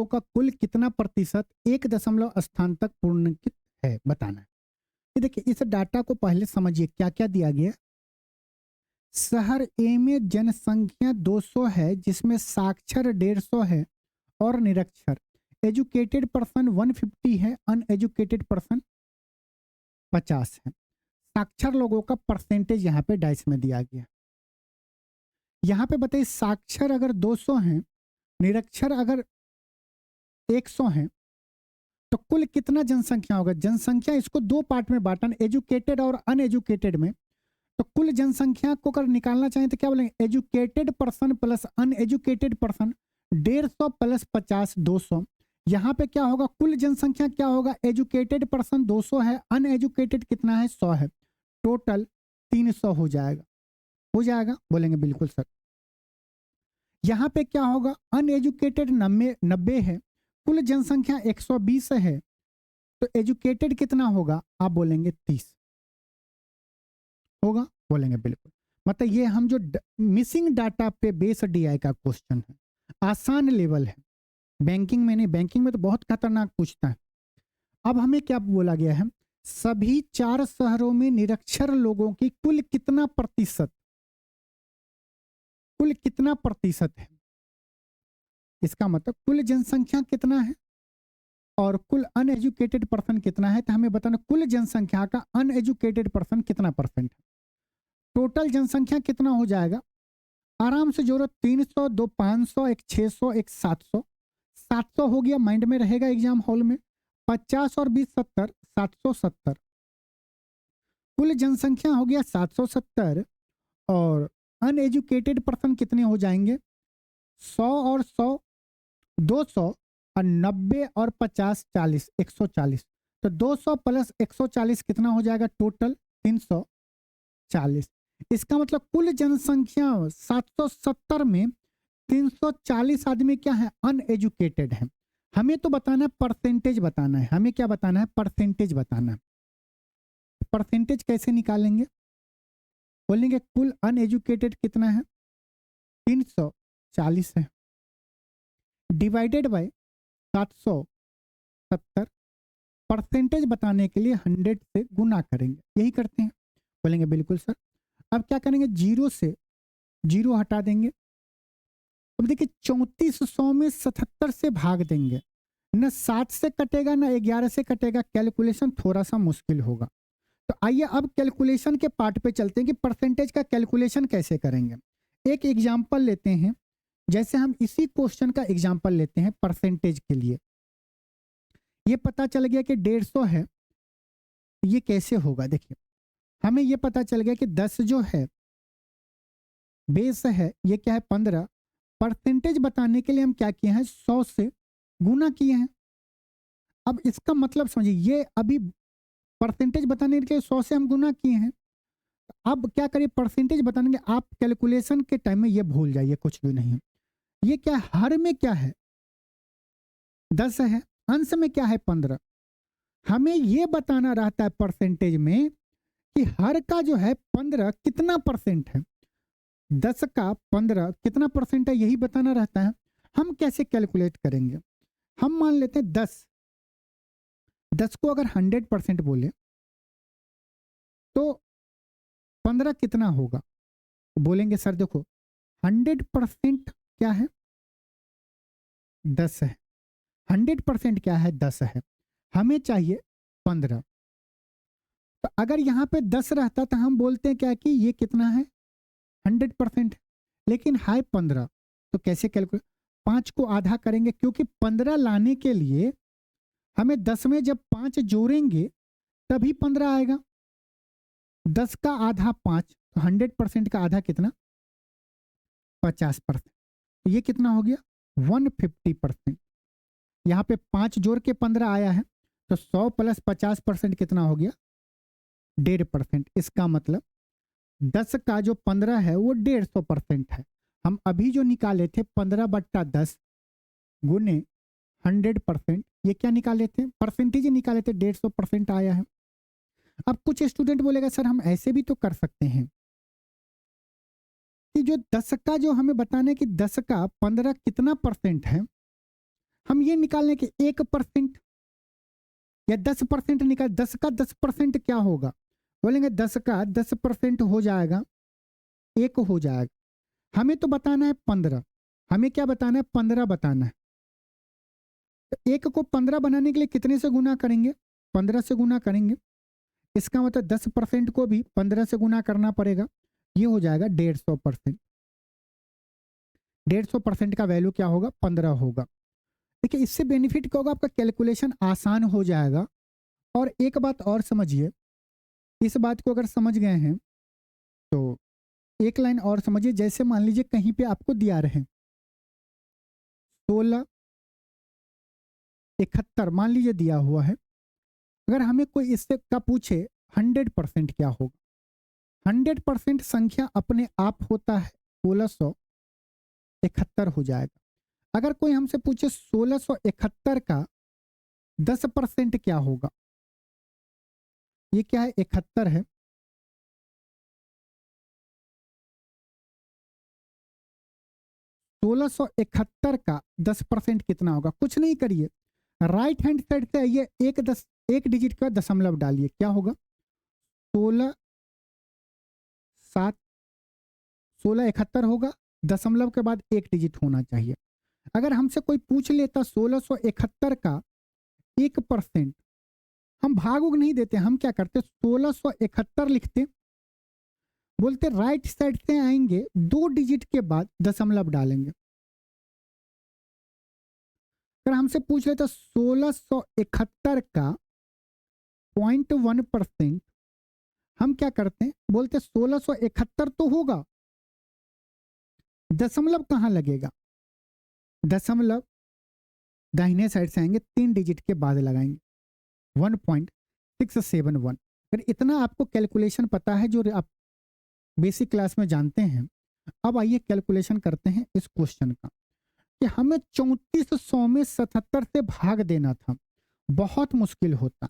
का कुल कितना प्रतिशत 1 दशमलव स्थान तक पूर्णांकित है, बताना है। ये देखिए, इस डाटा को पहले समझिए क्या क्या दिया गया। शहर ए में जनसंख्या 200 है, जिसमें साक्षर 150 है और निरक्षर। एजुकेटेड पर्सन 150 है, अनएजुकेटेड पर्सन 50 है। साक्षर लोगों का परसेंटेज यहाँ पे डाइस में दिया गया। यहाँ पे बताइए, साक्षर अगर 200 हैं, निरक्षर अगर 100 हैं, तो कुल कितना जनसंख्या होगा? जनसंख्या इसको 2 पार्ट में बांटा, एजुकेटेड और अनएजुकेटेड में। तो कुल जनसंख्या को अगर निकालना चाहें तो क्या बोलेंगे? Educated person plus uneducated person, 150 plus 50, 200। यहाँ पे क्या होगा? कुल जनसंख्या क्या होगा? एजुकेटेड पर्सन 200 है, अनएजुकेटेड कितना है? 100 है, टोटल 300 हो जाएगा। हो जाएगा, बोलेंगे बिल्कुल सर। यहाँ पे क्या होगा? अनएजुकेटेड 90 है, कुल जनसंख्या 120 है, तो एजुकेटेड कितना होगा? आप बोलेंगे 30 होगा, बोलेंगे बिल्कुल। मतलब ये हम जो मिसिंग डाटा पे बेस्ड डीआई का क्वेश्चन है, आसान लेवल है। बैंकिंग में नहीं, बैंकिंग में तो बहुत खतरनाक पूछता है। अब हमें क्या बोला गया है? सभी 4 शहरों में निरक्षर लोगों की कुल कितना प्रतिशत है। इसका मतलब कुल जनसंख्या कितना है और कुल अनएजुकेटेड पर्सन कितना है। तो हमें बताना कुल जनसंख्या का अनएजुकेटेड पर्सन कितना परसेंट है। टोटल जनसंख्या कितना हो जाएगा? आराम से जोड़ो, 300, 2 500, एक 600, एक 700। 700 हो गया, माइंड में रहेगा एग्जाम हॉल में। 50 और 20 70, 770। कुल जनसंख्या हो गया 770 और अनएजुकेटेड पर्सन कितने हो जाएंगे? 100 और 100, 200 और 90 और 50, 40, 140। तो 200 प्लस 140 कितना हो जाएगा? टोटल 340। इसका मतलब कुल जनसंख्या 770 में 340 आदमी क्या है? अनएजुकेटेड है। हमें तो बताना है परसेंटेज बताना है। हमें क्या बताना है? परसेंटेज बताना है। परसेंटेज कैसे निकालेंगे? बोलेंगे कुल अनएजुकेटेड कितना है? 340 है, डिवाइडेड बाय 770। परसेंटेज बताने के लिए 100 से गुना करेंगे, यही करते हैं। बोलेंगे बिल्कुल सर। अब क्या करेंगे? 0 से 0 हटा देंगे। अब देखिए, 3400 में 77 से भाग देंगे, न 7 से कटेगा न 11 से कटेगा। कैलकुलेशन थोड़ा सा मुश्किल होगा। तो आइए अब कैलकुलेशन के पार्ट पे चलते हैं कि परसेंटेज का कैलकुलेशन कैसे करेंगे। एक एग्जाम्पल लेते हैं, जैसे हम इसी क्वेश्चन का एग्जाम्पल लेते हैं परसेंटेज के लिए। ये पता चल गया कि 150 है, ये कैसे होगा? देखिए, हमें ये पता चल गया कि 10 जो है बेस है, ये क्या है? 15। परसेंटेज बताने के लिए हम क्या किए हैं? 100 से गुना किए हैं। अब इसका मतलब समझिए, ये अभी परसेंटेज बताने के लिए 100 से हम गुना किए हैं। अब क्या करिए? परसेंटेज बताने के आप कैलकुलेशन के टाइम में ये भूल जाइए, कुछ भी नहीं। ये क्या है? हर में क्या है? 10 है, अंश में क्या है? 15। हमें ये बताना रहता है परसेंटेज में कि हर का जो है 15 कितना परसेंट है, 10 का 15 कितना परसेंट है, यही बताना रहता है। हम कैसे कैलकुलेट करेंगे? हम मान लेते हैं 10 को अगर 100% बोले तो 15 कितना होगा? बोलेंगे सर देखो, 100% क्या है? 10 है। 100% क्या है? 10 है। हमें चाहिए 15। तो अगर यहाँ पे 10 रहता तो हम बोलते हैं क्या कि ये कितना है, 100%। लेकिन है 15, तो कैसे कैलकुलेट, 5 को आधा करेंगे, क्योंकि 15 लाने के लिए हमें 10 में जब 5 जोड़ेंगे तभी 15 आएगा। 10 का आधा 5, तो 100% का आधा कितना, 50%। तो ये कितना हो गया, 150%। यहाँ पे 5 जोड़ के 15 आया है, तो 100 प्लस 50% कितना हो गया, 1.5%। इसका मतलब 10 का जो 15 है वो 150% है। हम अभी जो निकाले थे 15/10 गुने 100%, ये क्या निकाले थे, परसेंटेज निकाले थे, 150% आया है। अब कुछ स्टूडेंट बोलेगा सर हम ऐसे भी तो कर सकते हैं कि जो 10 का जो हमें बताना है कि 10 का 15 कितना परसेंट है, हम ये निकालने के 1% या 10% निकाल, 10 का 10% क्या होगा, बोलेंगे 10 का 10% हो जाएगा, 1 हो जाएगा। हमें तो बताना है 15, हमें क्या बताना है, 15 बताना है। तो 1 को 15 बनाने के लिए कितने से गुना करेंगे, 15 से गुना करेंगे। इसका मतलब 10% को भी 15 से गुना करना पड़ेगा, ये हो जाएगा 150%। 150% का वैल्यू क्या होगा, 15 होगा। देखिए इससे बेनिफिट क्या होगा, आपका कैलकुलेशन आसान हो जाएगा। और एक बात और समझिए, इस बात को अगर समझ गए हैं तो एक लाइन और समझिए। जैसे मान लीजिए कहीं पे आपको दिया रहे 1671 मान लीजिए दिया हुआ है, अगर हमें कोई इससे का पूछे 100% क्या होगा, 100% संख्या अपने आप होता है 1671 हो जाएगा। अगर कोई हमसे पूछे 1671 का 10% क्या होगा, ये क्या है, 71 है, 1671 का 10% कितना होगा, कुछ नहीं करिए, राइट हैंड साइड से आइए, एक डिजिट का दशमलव डालिए, क्या होगा, 1671 होगा, दशमलव के बाद एक डिजिट होना चाहिए। अगर हमसे कोई पूछ लेता 1671 का 1%, हम भाग उग नहीं देते, हम क्या करते, 1671 लिखते, बोलते राइट साइड से आएंगे, 2 डिजिट के बाद दशमलव डालेंगे। अगर हमसे पूछ लेता 1671 का 0.1%, हम क्या करते हैं, बोलते 1671 तो होगा, दशमलव कहाँ लगेगा, दशमलव दाहिने साइड से आएंगे, 3 डिजिट के बाद लगाएंगे, 1.671। अगर इतना आपको कैलकुलेशन पता है जो आप बेसिक क्लास में जानते हैं, अब आइए कैलकुलेशन करते हैं इस क्वेश्चन का कि हमें 3400 में 77 से भाग देना था, बहुत मुश्किल होता।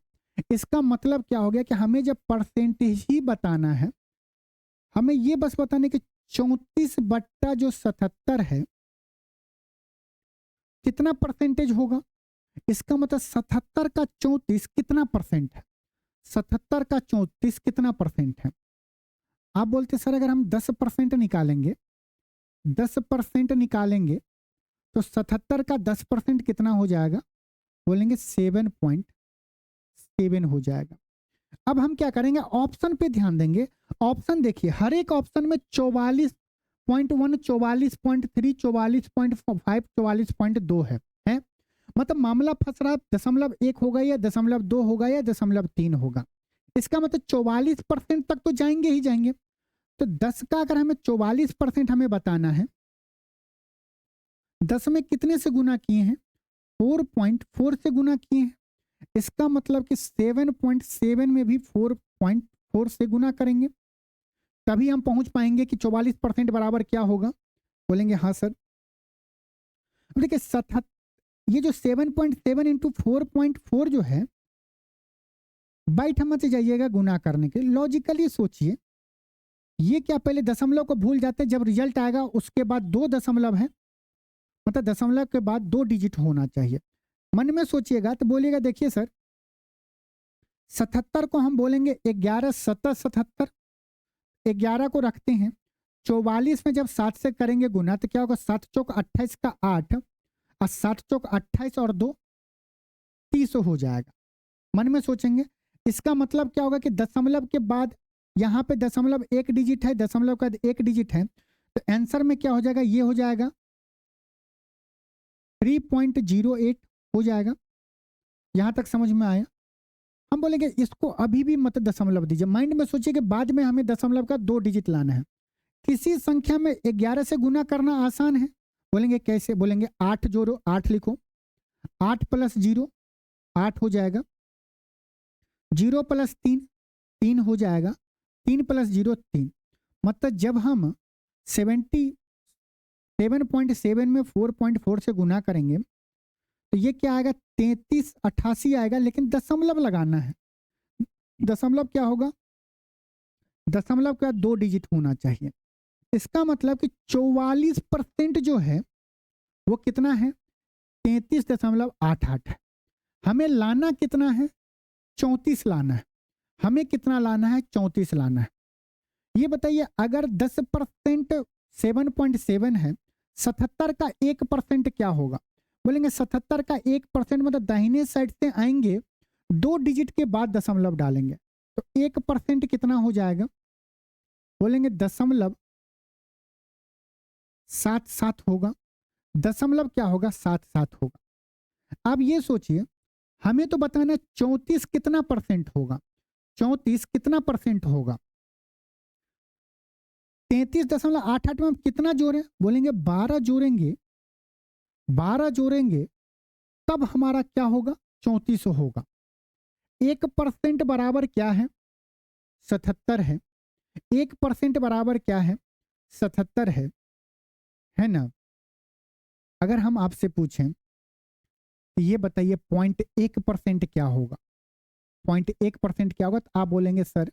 इसका मतलब क्या हो गया कि हमें जब परसेंटेज ही बताना है, हमें ये बस बताने कि 34/77 है कितना परसेंटेज होगा। इसका मतलब 77 का 34 कितना परसेंट है, 77 का 34 कितना परसेंट है। आप बोलते सर अगर हम 10% निकालेंगे, 10% निकालेंगे तो 77 का 10% कितना हो जाएगा, बोलेंगे 7.7 हो जाएगा। अब हम क्या करेंगे, ऑप्शन पे ध्यान देंगे। ऑप्शन देखिए, हर एक ऑप्शन में 44.1, 44.3, 44.5, 44.2 है। मतलब मामला फंस रहा है, 0.1 होगा या 0.2 होगा या 0.3 होगा। इसका मतलब 44% तक तो जाएंगे ही जाएंगे। तो 10 का अगर हमें 44% हमें बताना है, 10 में कितने से गुना किए हैं, 4.4 से गुना किए हैं। इसका मतलब कि 7.7 में भी 4.4 से गुना करेंगे, तभी हम पहुंच पाएंगे कि 44% बराबर क्या होगा, बोलेंगे हाँ सर। अब देखिए ये जो 7.7 इंटू 4.4 जो है, बाइट मत जाइएगा गुना करने के, लॉजिकली सोचिए, ये क्या पहले दशमलव को भूल जाते हैं, जब रिजल्ट आएगा उसके बाद 2 दशमलव है, मतलब दशमलव के बाद 2 डिजिट होना चाहिए। मन में सोचिएगा तो बोलिएगा देखिए सर 77 को हम बोलेंगे 11 7 77, 11 को रखते हैं, 44 में जब 7 से करेंगे गुना तो क्या होगा, 7 चौक 28 का 8 और 7 चौक 28 और 2 30 हो जाएगा। मन में सोचेंगे इसका मतलब क्या होगा कि दशमलव के बाद यहाँ पे दशमलव एक डिजिट है, दशमलव का एक डिजिट है, तो आंसर में क्या हो जाएगा, ये हो जाएगा 3.08 हो जाएगा। यहाँ तक समझ में आया? हम बोलेंगे इसको अभी भी मत दशमलव दीजिए, माइंड में सोचिए कि बाद में हमें दशमलव का 2 डिजिट लाना है। किसी संख्या में 11 से गुना करना आसान है। बोलेंगे कैसे? बोलेंगे 8 जोड़ो, 8 लिखो, 8 प्लस 0 8 हो जाएगा, 0 प्लस 3 3 हो जाएगा, 3 प्लस 0 3। मतलब जब हम 77.7 में 4.4 से गुना करेंगे तो ये क्या आएगा, 3388 आएगा, लेकिन दशमलव लगाना है। दशमलव क्या होगा, दशमलव का 2 डिजिट होना चाहिए। इसका मतलब कि 44% जो है वो कितना है, 33.88 है। हमें लाना कितना है, 34 लाना है। हमें कितना लाना है, 34 लाना है। ये बताइए अगर 10% 7.7 है, 77 का 1% क्या होगा? बोलेंगे 77 का 1% मतलब दाहिने साइड से आएंगे, 2 डिजिट के बाद दशमलव डालेंगे, तो 1% कितना हो जाएगा? बोलेंगे 0.77 होगा। दशमलव क्या होगा, 77 होगा। अब ये सोचिए, हमें तो बताना 34 कितना परसेंट होगा, 34 कितना परसेंट होगा। 33.88 में हम कितना जोड़ें? बोलेंगे 12 जोड़ेंगे, 12 जोड़ेंगे तब हमारा क्या होगा, 34 होगा। 1% बराबर क्या है, 77 है। 1% बराबर क्या है, 77 है ना? अगर हम आपसे पूछें तो ये बताइए 0.1% क्या होगा, 0.1% क्या होगा? तो आप बोलेंगे सर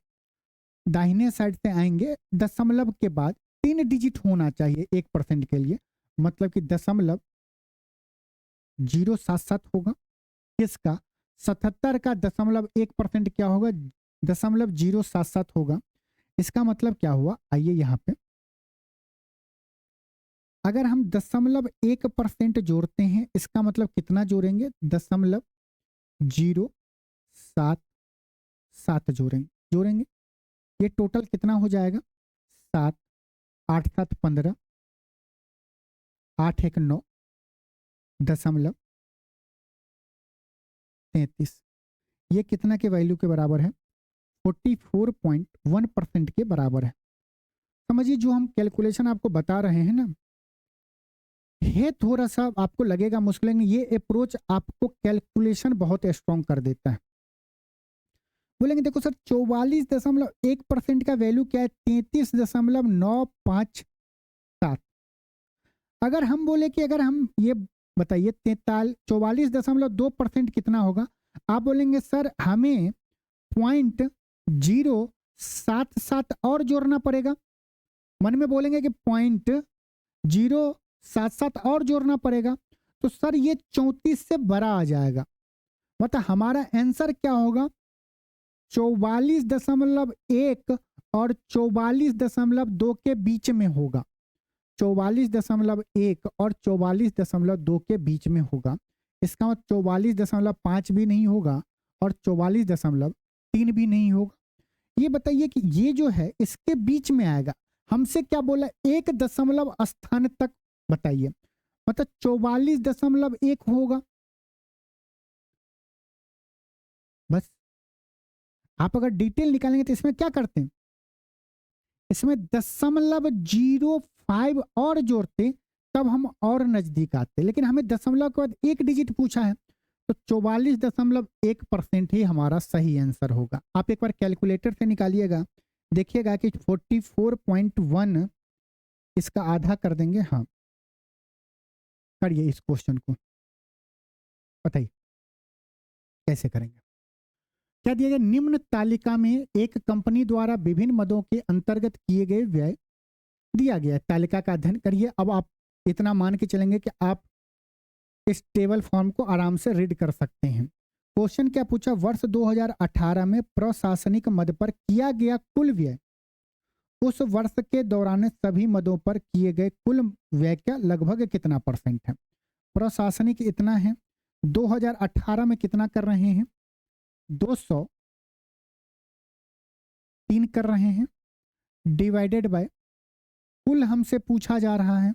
दाहिने साइड से आएंगे, दशमलव के बाद 3 डिजिट होना चाहिए 1% के लिए, मतलब कि 0.077 होगा। किसका? 77 का 0.1% क्या होगा, 0.077 होगा। इसका मतलब क्या हुआ, आइए यहाँ पे अगर हम 0.1% जोड़ते हैं, इसका मतलब कितना जोड़ेंगे, 0.077 जोड़ेंगे। ये टोटल कितना हो जाएगा, 7 8 7 15 8 1 9 दशमलव 33। ये कितना के वैल्यू के बराबर है, 44.1% के बराबर है। समझिए जो हम कैलकुलेशन आपको बता रहे हैं ना, ये थोड़ा सा आपको लगेगा मुश्किल, नहीं, ये अप्रोच आपको कैलकुलेशन बहुत स्ट्रॉन्ग कर देता है। बोलेंगे देखो सर 44.1% का वैल्यू क्या है, 33.957। अगर हम बोले कि अगर हम ये बताइए 44.2% कितना होगा, आप बोलेंगे सर हमें 0.077 और जोड़ना पड़ेगा। मन में बोलेंगे कि 0.077 और जोड़ना पड़ेगा, तो सर ये 34 से बड़ा आ जाएगा। मतलब हमारा आंसर क्या होगा, 44.1 और 44.2 के बीच में होगा। 44.1 और 44.2 के बीच में होगा। इसका मतलब 44.5 भी नहीं होगा और 44.3 भी नहीं होगा। ये बताइए कि ये जो है इसके बीच में आएगा। हमसे क्या बोला, 1 दशमलव स्थान तक बताइए, मतलब 44.1 होगा। बस आप अगर डिटेल निकालेंगे तो इसमें क्या करते हैं, इसमें 0.05 और जोड़ते तब हम और नजदीक आते, लेकिन हमें दशमलव के बाद 1 डिजिट पूछा है, तो 44.1% ही हमारा सही आंसर होगा। आप एक बार कैलकुलेटर से निकालिएगा, देखिएगा कि 44.1 इसका आधा कर देंगे। हाँ करिए इस क्वेश्चन को, बताइए कैसे करेंगे। क्या दिया गया, निम्न तालिका में एक कंपनी द्वारा विभिन्न मदों के अंतर्गत किए गए व्यय दिया गया है। तालिका का अध्ययन करिए। अब आप इतना मान के चलेंगे कि आप इस टेबल फॉर्म को आराम से रीड कर सकते हैं। क्वेश्चन क्या पूछा, वर्ष 2018 में प्रशासनिक मद पर किया गया कुल व्यय उस वर्ष के दौरान सभी मदों पर किए गए कुल व्यय का लगभग कितना परसेंट है। प्रशासनिक इतना है, 2018 में कितना कर रहे हैं, 200 3 कर रहे हैं डिवाइडेड बाय कुल हमसे पूछा जा रहा है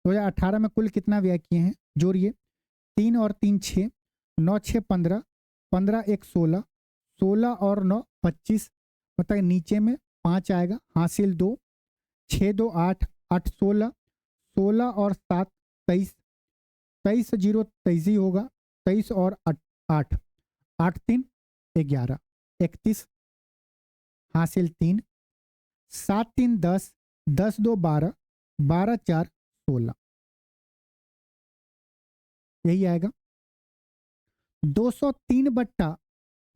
2018 में कुल कितना व्यय किए हैं, जोड़िए 3 और 3 6, 9 6 15, 15 1 16, 16 और 9 25, मतलब नीचे में 5 आएगा, हासिल 2, 6 2 8, 8 16, 16 और 7 23, 23 0 23 ही होगा, 23 और 8 8, 8 3 11, 31, हासिल 3, 7 3 10, 10 2 12, 12 4 16, यही आएगा। 203 बट्टा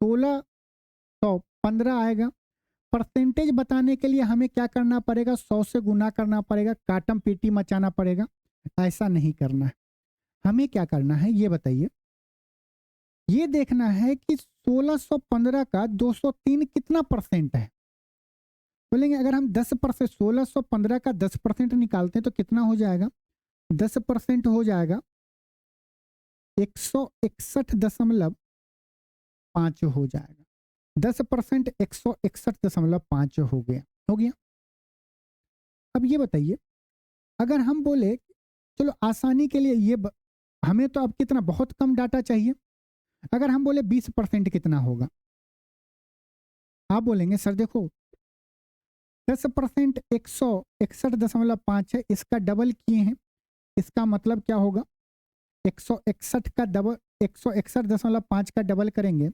1615 आएगा। परसेंटेज बताने के लिए हमें क्या करना पड़ेगा, 100 से गुना करना पड़ेगा, काटम पीटी मचाना पड़ेगा। ऐसा नहीं करना है, हमें क्या करना है ये बताइए। ये देखना है कि 1615 का 203 कितना परसेंट है। बोलेंगे अगर हम 10% 1615 का 10% निकालते हैं तो कितना हो जाएगा, 10% हो जाएगा 161.5 हो जाएगा। 10% 161.5 हो गया। अब ये बताइए, अगर हम बोले चलो आसानी के लिए हमें तो अब कितना बहुत कम डाटा चाहिए, अगर हम बोले 20% कितना होगा, आप बोलेंगे सर देखो 10% 161.5 है, इसका डबल किए हैं, इसका मतलब क्या होगा 161 का डबल 161.5 का डबल करेंगे,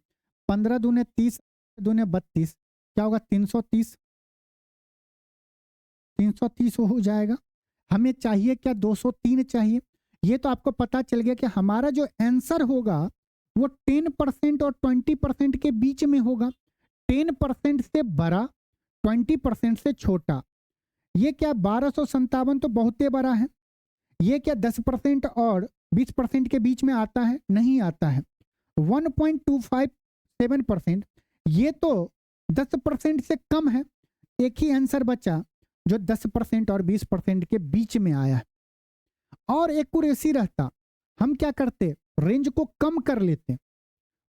15 दूने 30 दूने 32, क्या होगा 330 हो जाएगा। हमें चाहिए क्या 203 चाहिए। ये तो आपको पता चल गया कि हमारा जो आंसर होगा वो 10% और 20% के बीच में होगा। 10% से बड़ा, 20% से छोटा। ये क्या 1257 तो बहुत ही बड़ा है। ये क्या 10% और 20% के बीच में आता है, नहीं आता है। 1.257%, ये तो 10% से कम है। एक ही आंसर बचा जो 10% और 20% के बीच में आया है। और एक्यूरेसी रहता, हम क्या करते, रेंज को कम कर लेते,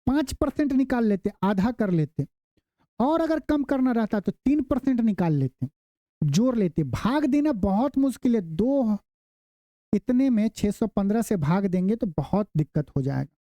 5% निकाल लेते, आधा कर लेते। और अगर कम करना रहता तो 3% निकाल लेते, जोड़ लेते। भाग देना बहुत मुश्किल है, दो इतने में 615 से भाग देंगे तो बहुत दिक्कत हो जाएगा।